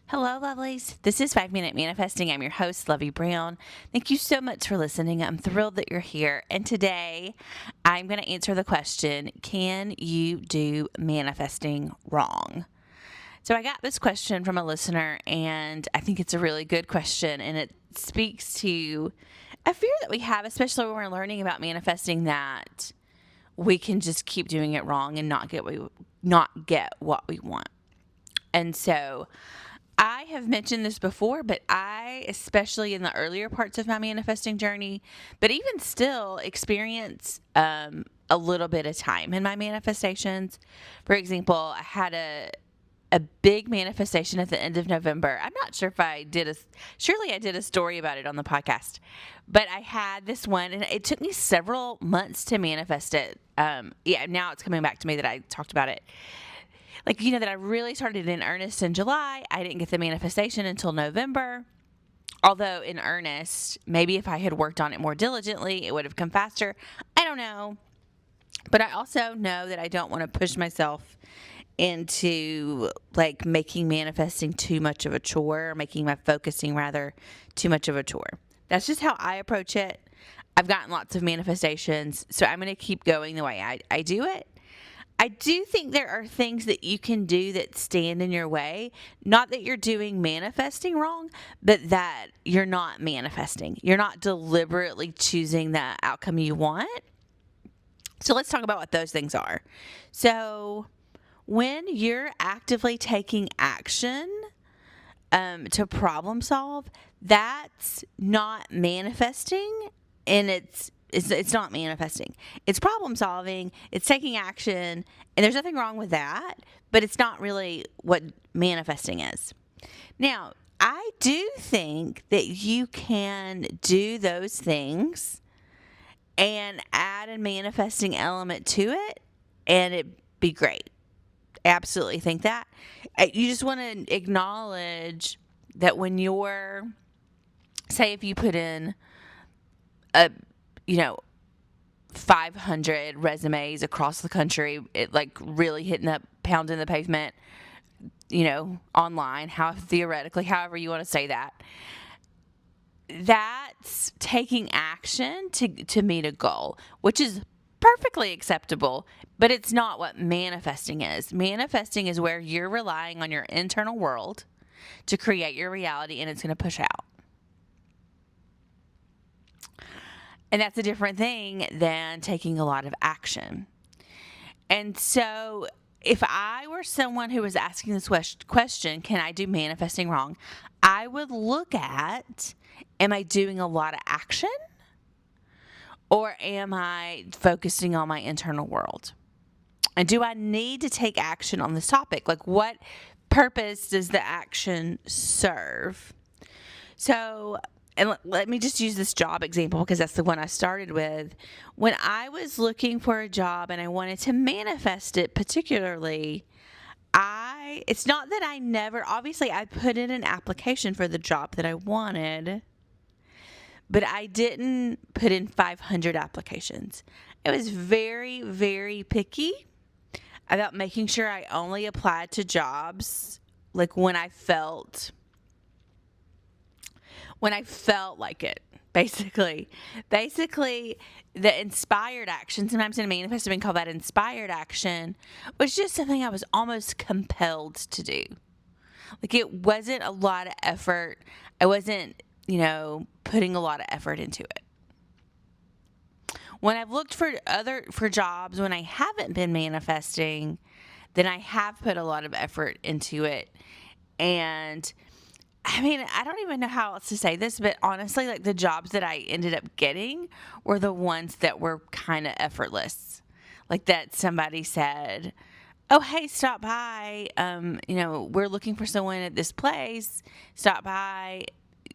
Hello, lovelies. This is 5 Minute Manifesting. I'm your host, Lovey Brown. Thank you so much for listening. I'm thrilled that you're here. And today, I'm going to answer the question, can you do manifesting wrong? So I got this question from a listener, and I think it's a really good question, and it speaks to a fear that we have, especially when we're learning about manifesting, that we can just keep doing it wrong and not get what we want. And so I have mentioned this before, but I, especially in the earlier parts of my manifesting journey, but even still experience a little bit of time in my manifestations. For example, I had a big manifestation at the end of November. I'm not sure if surely I did a story about it on the podcast, but I had this one and it took me several months to manifest it. Now it's coming back to me that I talked about it. That I really started in earnest in July. I didn't get the manifestation until November. Although in earnest, maybe if I had worked on it more diligently, it would have come faster. I don't know. But I also know that I don't want to push myself into making manifesting too much of a chore, or making my focusing rather too much of a chore. That's just how I approach it. I've gotten lots of manifestations, so I'm going to keep going the way I do it. I do think there are things that you can do that stand in your way. Not that you're doing manifesting wrong, but that you're not manifesting. You're not deliberately choosing the outcome you want. So let's talk about what those things are. So when you're actively taking action to problem solve, that's not manifesting, and it's not manifesting. It's problem solving. It's taking action. And there's nothing wrong with that. But it's not really what manifesting is. Now, I do think that you can do those things and add a manifesting element to it, and it'd be great. Absolutely think that. You just want to acknowledge that when say if you put in 500 resumes across the country, really pounding the pavement, online, however you want to say that. That's taking action to meet a goal, which is perfectly acceptable, but it's not what manifesting is. Manifesting is where you're relying on your internal world to create your reality, and it's going to push out. And that's a different thing than taking a lot of action. And so if I were someone who was asking this question, can I do manifesting wrong? I would look at, am I doing a lot of action? Or am I focusing on my internal world? And do I need to take action on this topic? What purpose does the action serve? So, and let me just use this job example because that's the one I started with. When I was looking for a job and I wanted to manifest it particularly, it's not that obviously I put in an application for the job that I wanted, but I didn't put in 500 applications. I was very, very picky about making sure I only applied to jobs when I felt like it, basically, the inspired action, sometimes in a manifest have been called that inspired action, was just something I was almost compelled to do. It wasn't a lot of effort. I wasn't, putting a lot of effort into it. When I've looked for jobs when I haven't been manifesting, then I have put a lot of effort into it. And I don't even know how else to say this, but honestly, the jobs that I ended up getting were the ones that were kind of effortless. That somebody said, oh, hey, stop by. We're looking for someone at this place. Stop by.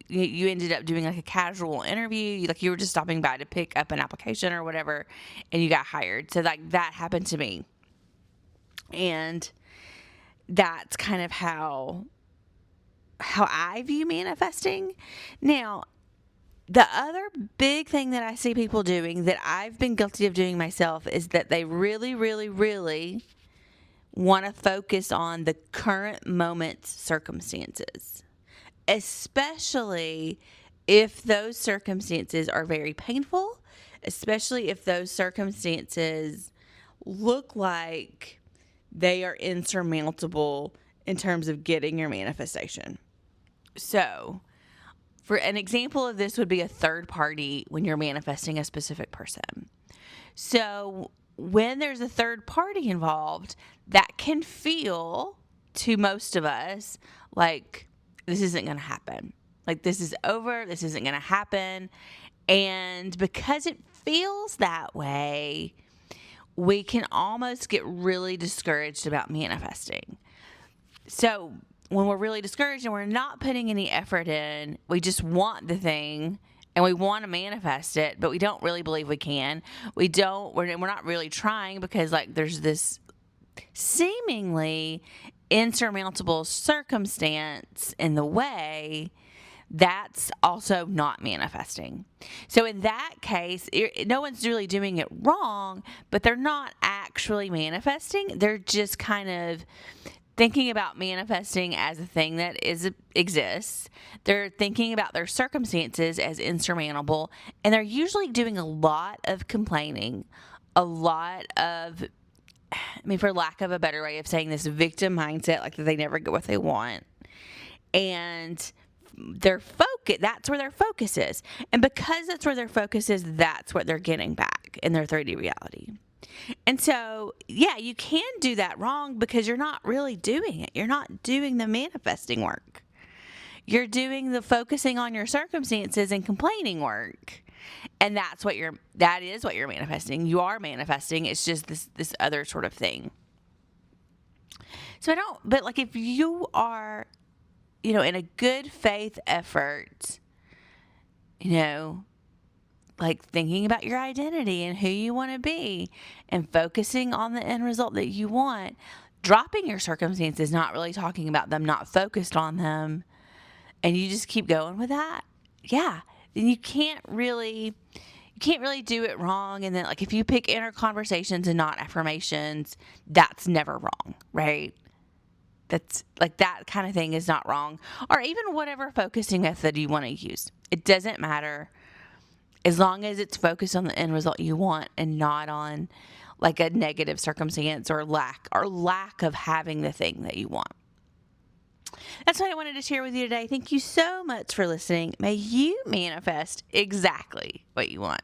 You ended up doing a casual interview. You were just stopping by to pick up an application or whatever, and you got hired. So that happened to me. And that's kind of how I view manifesting. Now, the other big thing that I see people doing that I've been guilty of doing myself is that they really, really, really want to focus on the current moment's circumstances, especially if those circumstances are very painful, especially if those circumstances look like they are insurmountable in terms of getting your manifestation. So, for an example of this would be a third party when you're manifesting a specific person. So, when there's a third party involved, that can feel to most of us like this isn't going to happen. Like this is over, this isn't going to happen. And because it feels that way, we can almost get really discouraged about manifesting. So when we're really discouraged and we're not putting any effort in, we just want the thing and we want to manifest it, but we don't really believe we can. We're not really trying because like there's this seemingly insurmountable circumstance in the way. That's also not manifesting. So in that case, no one's really doing it wrong, but they're not actually manifesting. They're just kind of thinking about manifesting as a thing that exists. They're thinking about their circumstances as insurmountable, and they're usually doing a lot of complaining, a lot of, for lack of a better way of saying this, victim mindset, like that they never get what they want. And their focus, that's where their focus is. And because that's where their focus is, that's what they're getting back in their 3D reality. And so, yeah, you can do that wrong because you're not really doing it. You're not doing the manifesting work. You're doing the focusing on your circumstances and complaining work. And that is what you're manifesting. You are manifesting. It's just this other sort of thing. So but like if you are, in a good faith effort, like thinking about your identity and who you want to be and focusing on the end result that you want, dropping your circumstances, not really talking about them, not focused on them, and you just keep going with that, yeah, then you can't really do it wrong. And then like if you pick inner conversations and not affirmations, that's never wrong, right? That's like that kind of thing is not wrong. Or even whatever focusing method you want to use. It doesn't matter as long as it's focused on the end result you want and not on like a negative circumstance or lack of having the thing that you want. That's what I wanted to share with you today. Thank you so much for listening. May you manifest exactly what you want.